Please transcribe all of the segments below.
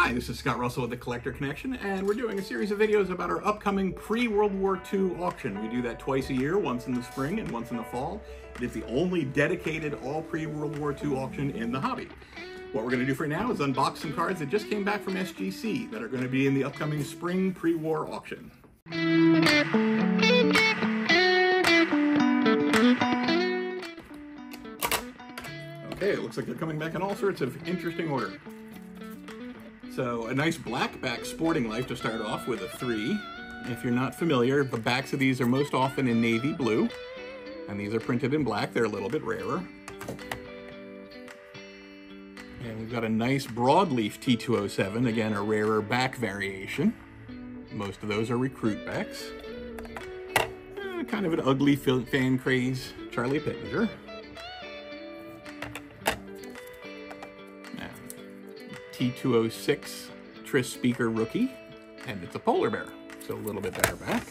Hi, this is Scott Russell with The Collector Connection, and we're doing a series of videos about our upcoming pre-World War II auction. We do that twice a year, once in the spring and once in the fall. It is the only dedicated all pre-World War II auction in the hobby. What we're going to do for now is unbox some cards that just came back from SGC that are going to be in the upcoming spring pre-war auction. Okay, it looks like they're coming back in all sorts of interesting order. So a nice black back Sporting Life to start off with a 3. If you're not familiar, the backs of these are most often in navy blue, and these are printed in black. They're a little bit rarer. And we've got a nice broadleaf T207, again a rarer back variation. Most of those are recruit backs. Kind of an ugly fan craze Charlie Pittenger. T206 Tris Speaker rookie, and it's a polar bear, so a little bit better back.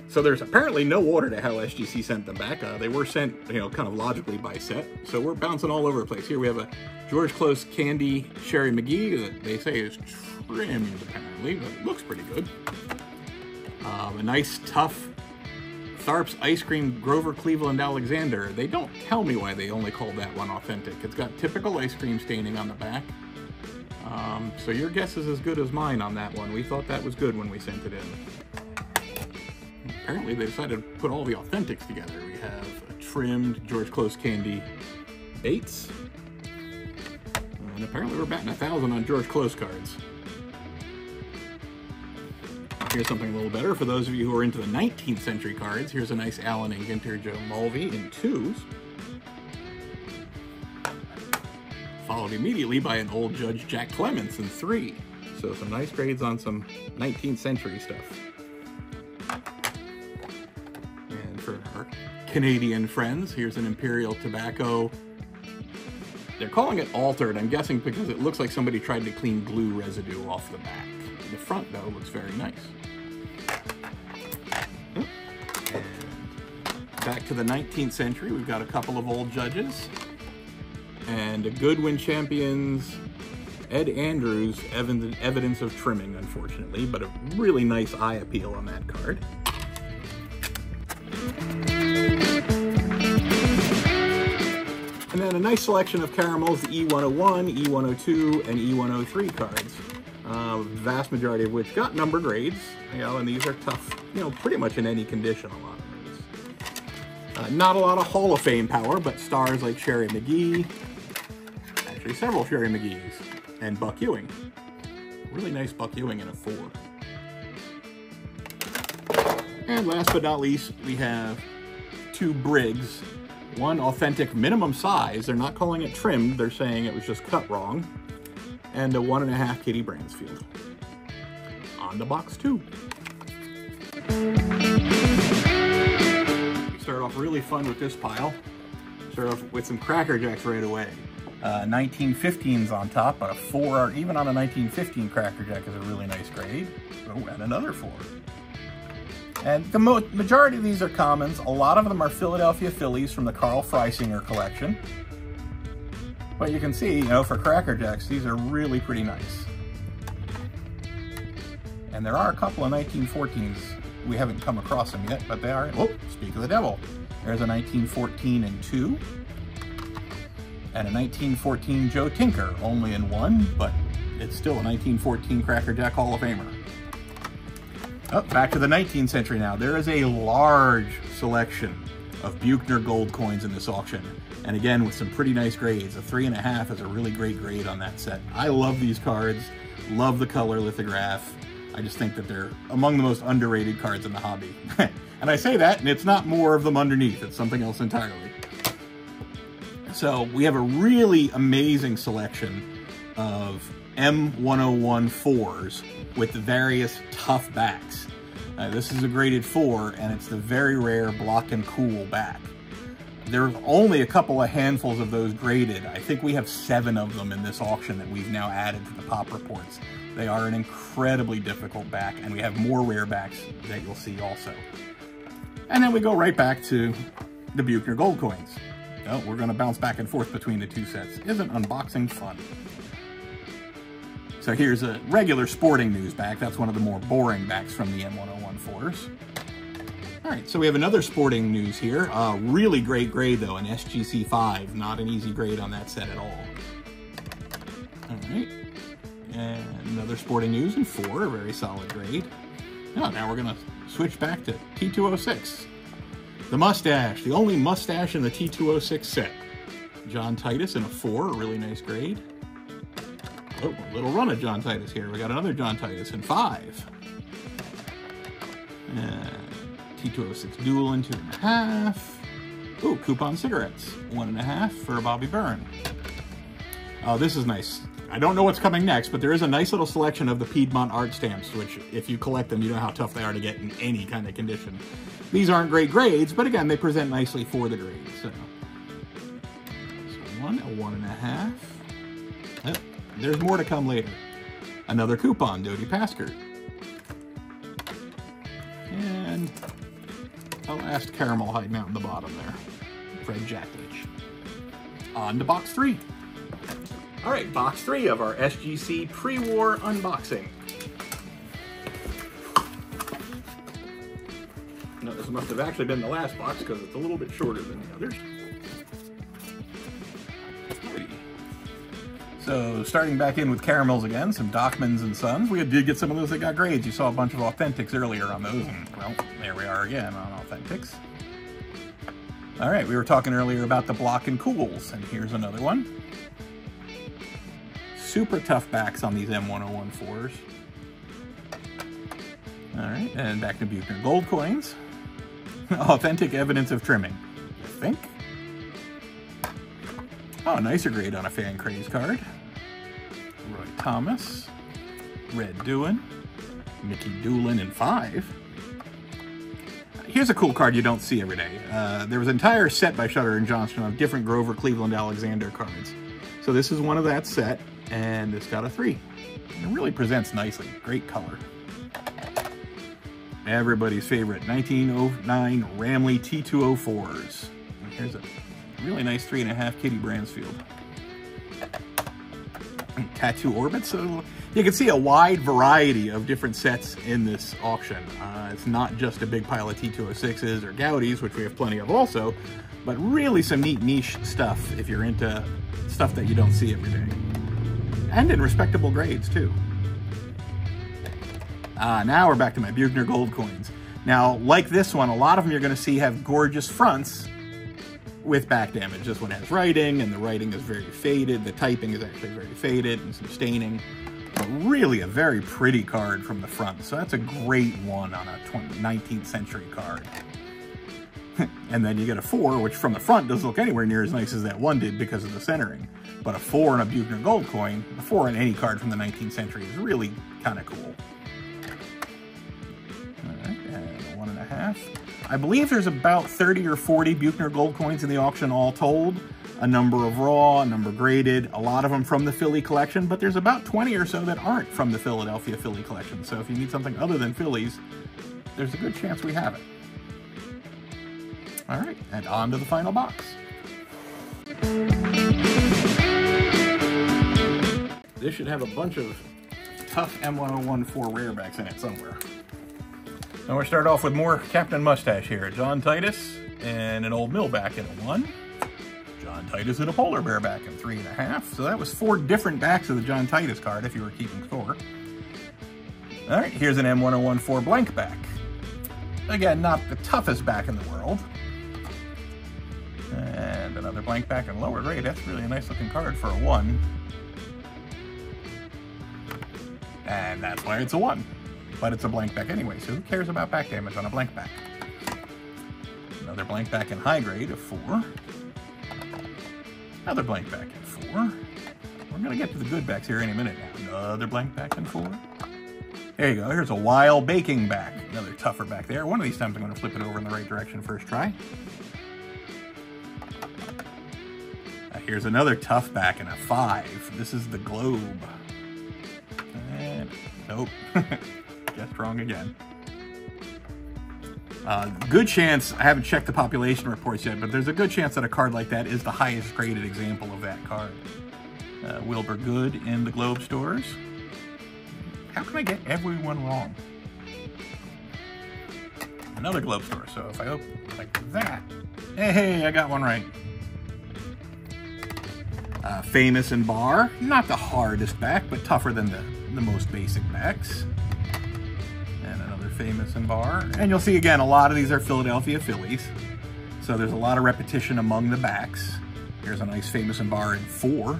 So there's apparently no order to how SGC sent them back. They were sent, kind of logically by set, so we're bouncing all over the place. Here we have a George Close Candy Sherry McGee that they say is trimmed apparently, but it looks pretty good. A nice tough Tharp's Ice Cream Grover Cleveland Alexander. They don't tell me why they only called that one authentic. It's got typical ice cream staining on the back. So your guess is as good as mine on that one. We thought that was good when we sent it in. Apparently they decided to put all the authentics together. We have a trimmed George Close Candy Bates. And apparently we're batting 1,000 on George Close cards. Here's something a little better for those of you who are into the 19th century cards. Here's a nice Allen and Ginter Joe Mulvey in 2s. Followed immediately by an old Judge Jack Clements in 3. So some nice grades on some 19th century stuff. And for our Canadian friends, here's an Imperial Tobacco. They're calling it altered, I'm guessing because it looks like somebody tried to clean glue residue off the back. The front, though, looks very nice. And back to the 19th century, we've got a couple of old judges. And a Goodwin Champions Ed Andrews evidence of trimming, unfortunately, but a really nice eye appeal on that card. And then a nice selection of Caramels, the E101, E102, and E103 cards. The vast majority of which got number grades, and these are tough, pretty much in any condition, a lot of these. Not a lot of Hall of Fame power, but stars like Sherry McGee, actually several Sherry McGees, and Buck Ewing. Really nice Buck Ewing in a 4. And last but not least, we have 2 Briggs. One authentic minimum size, they're not calling it trimmed, they're saying it was just cut wrong. And a 1.5 Kitty Bransfield. On to box 2. We start off really fun with this pile. Start off with some Cracker Jacks right away. 1915's on top, but a 4, even on a 1915 Cracker Jack is a really nice grade. Oh, and another 4. And the majority of these are commons. A lot of them are Philadelphia Phillies from the Carl Freisinger collection. But you can see, for Cracker Jacks, these are really pretty nice. And there are a couple of 1914s. We haven't come across them yet, but they are. Oh, speak of the devil. There's a 1914 in 2. And a 1914 Joe Tinker, only in 1, but it's still a 1914 Cracker Jack Hall of Famer. Oh, back to the 19th century now. There is a large selection of Buchner gold coins in this auction. And again, with some pretty nice grades. A 3.5 is a really great grade on that set. I love these cards, love the color lithograph. I just think that they're among the most underrated cards in the hobby. And I say that, and it's not more of them underneath, it's something else entirely. So we have a really amazing selection of M101 4s with the various tough backs. This is a graded 4, and it's the very rare Block and Cool back. There's only a couple of handfuls of those graded. I think we have 7 of them in this auction that we've now added to the pop reports. They are an incredibly difficult back, and we have more rare backs that you'll see also. And then we go right back to the Buchner gold coins. Oh, we're going to bounce back and forth between the two sets. Isn't unboxing fun? So here's a regular sporting news back. That's one of the more boring backs from the M1014s. All right, so we have another sporting news here. Really great grade, though, an SGC 5. Not an easy grade on that set at all. All right, and another sporting news in 4, a very solid grade. Oh, now we're going to switch back to T206. The mustache, the only mustache in the T206 set. John Titus in a 4, a really nice grade. Oh, a little run of John Titus here. We got another John Titus in 5. T206 Duel in 2.5. Ooh, coupon cigarettes, 1.5 for Bobby Byrne. Oh, this is nice. I don't know what's coming next, but there is a nice little selection of the Piedmont art stamps, which if you collect them, you know how tough they are to get in any kind of condition. These aren't great grades, but again, they present nicely for the grades. So 1, a 1.5. Oh, there's more to come later. Another coupon, Dodi Paskert. And a last caramel hiding out in the bottom there. Fred Jackledge. On to box 3. All right, box 3 of our SGC pre-war unboxing. Now, this must have actually been the last box because it's a little bit shorter than the others. So, starting back in with caramels again, some Dockmans and Sons. We did get some of those that got grades. You saw a bunch of Authentics earlier on those, and well, there we are again on Authentics. All right, we were talking earlier about the Block and Cools, and here's another one. Super tough backs on these M1014s. All right, and back to Buchner Gold coins. Authentic evidence of trimming, you think? Oh, nicer grade on a Fan Craze card. Roy Thomas, Red Doohan, Mickey Doolin in 5. Here's a cool card you don't see every day. There was an entire set by Shutter and Johnston of different Grover Cleveland Alexander cards. So this is one of that set, and it's got a 3. It really presents nicely. Great color. Everybody's favorite 1909 Ramley T204s. And here's a really nice 3.5 Kitty Bransfield. Tattoo Orbit, so you can see a wide variety of different sets in this auction. It's not just a big pile of T206s or Gaudis, which we have plenty of also, but really some neat niche stuff if you're into stuff that you don't see every day. And in respectable grades, too. Now we're back to my Buchner Gold coins. Now, like this one, a lot of them you're going to see have gorgeous fronts with back damage. This one has writing, and the writing is very faded. The typing is actually very faded and some staining. But really a very pretty card from the front. So that's a great one on a 19th century card. And then you get a 4, which from the front doesn't look anywhere near as nice as that one did because of the centering. But a 4 in a Buchner Gold coin, a 4 in any card from the 19th century is really kind of cool. All right, and a 1.5. I believe there's about 30 or 40 Buchner Gold coins in the auction all told. A number of raw, a number graded, a lot of them from the Philly collection, but there's about 20 or so that aren't from the Philadelphia Philly collection. So if you need something other than Phillies, there's a good chance we have it. All right, and on to the final box. This should have a bunch of tough M1014 rarebacks in it somewhere. Now we'll start off with more Captain Mustache here. John Titus and an old Millback in a 1. John Titus and a Polar Bear back in 3.5. So that was 4 different backs of the John Titus card if you were keeping score. All right, here's an M1014 blank back. Again, not the toughest back in the world. And another blank back in lower grade. That's really a nice looking card for a 1. And that's why it's a 1. But it's a blank back anyway, so who cares about back damage on a blank back? Another blank back in high grade of 4. Another blank back in 4. We're going to get to the good backs here any minute now. Another blank back in 4. There you go. Here's a Wild Baking back. Another tougher back there. One of these times I'm going to flip it over in the right direction first try. Here's another tough back in a 5. This is the Globe. And nope. Guessed wrong again. Good chance, I haven't checked the population reports yet, but there's a good chance that a card like that is the highest graded example of that card. Wilbur Good in the Globe stores. How can I get everyone wrong? Another Globe store, so if I open like that, hey, I got one right. Famous and Bar, not the hardest back, but tougher than the most basic backs. And another Famous and Bar. And you'll see again, a lot of these are Philadelphia Phillies. So there's a lot of repetition among the backs. Here's a nice Famous and Bar in 4.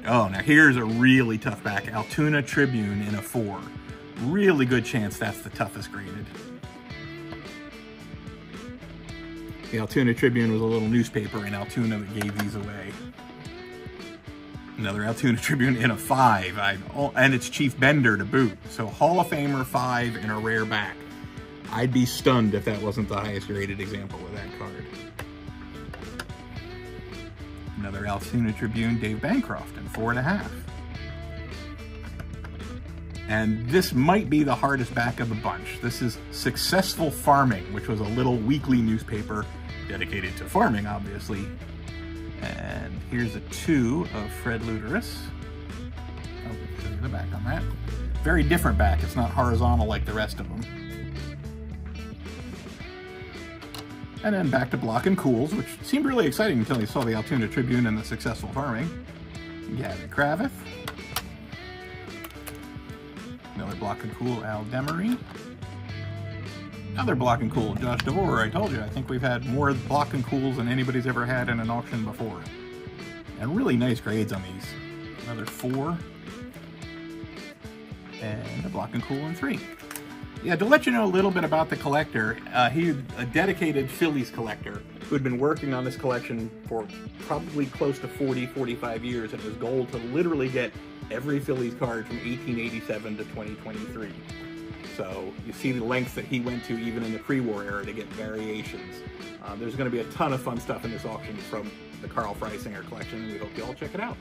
Oh, now here's a really tough back. Altoona Tribune in a 4. Really good chance that's the toughest graded. The Altoona Tribune was a little newspaper in Altoona that gave these away. Another Altoona Tribune in a 5, and it's Chief Bender to boot. So Hall of Famer 5 in a rare back. I'd be stunned if that wasn't the highest graded example of that card. Another Altoona Tribune, Dave Bancroft in 4.5. And this might be the hardest back of the bunch. This is Successful Farming, which was a little weekly newspaper dedicated to farming, obviously. And here's a 2 of Fred Luderus. I'll show you the back on that. Very different back. It's not horizontal like the rest of them. And then back to Block and Cools, which seemed really exciting until you saw the Altoona Tribune and the Successful Farming. Gavin Kravitz. Another Block and Cool, Al Demery. Another Block and Cool, Josh DeVore. I told you, I think we've had more Block and Cools than anybody's ever had in an auction before. And really nice grades on these. Another 4. And a Block and Cool in 3. Yeah, to let you know a little bit about the collector, he's a dedicated Phillies collector who had been working on this collection for probably close to 40, 45 years, and his goal to literally get every Phillies card from 1887 to 2023. So you see the lengths that he went to even in the pre-war era to get variations. There's going to be a ton of fun stuff in this auction from the Carl Freisinger collection, and we hope you all check it out.